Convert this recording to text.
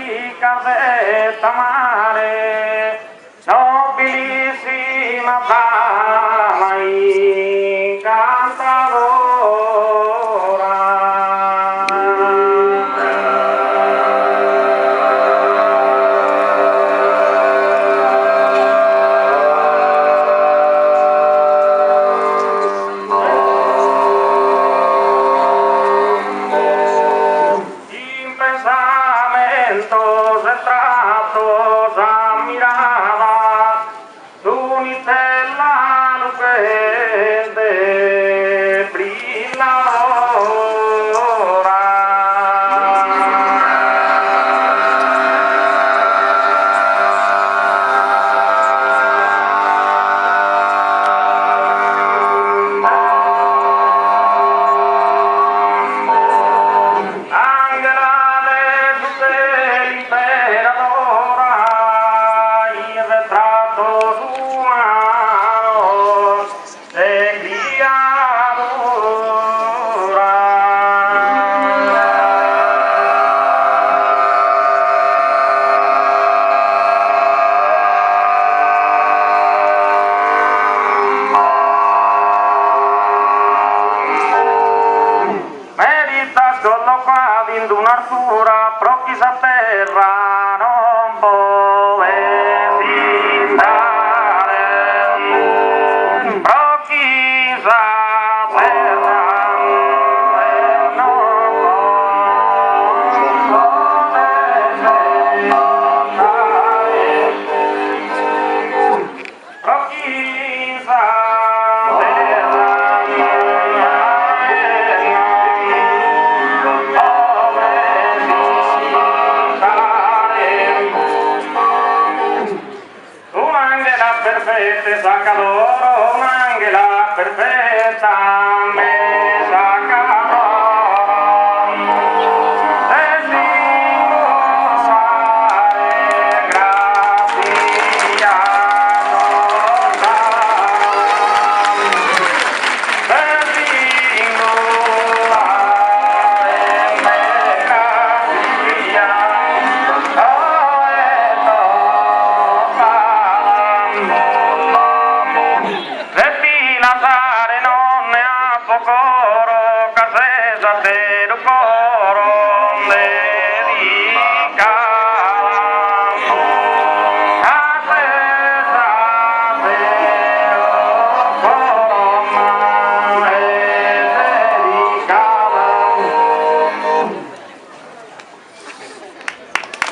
ricca vetta mare, nobilissima dama pensamientos retratos admiraba l'unitella lucente brilladora. Vinto un'artura, però chi sa terra non può esistere, però chi sa terra non può esistere, però chi sa perfetta, sa caloro, un'angela perfetta.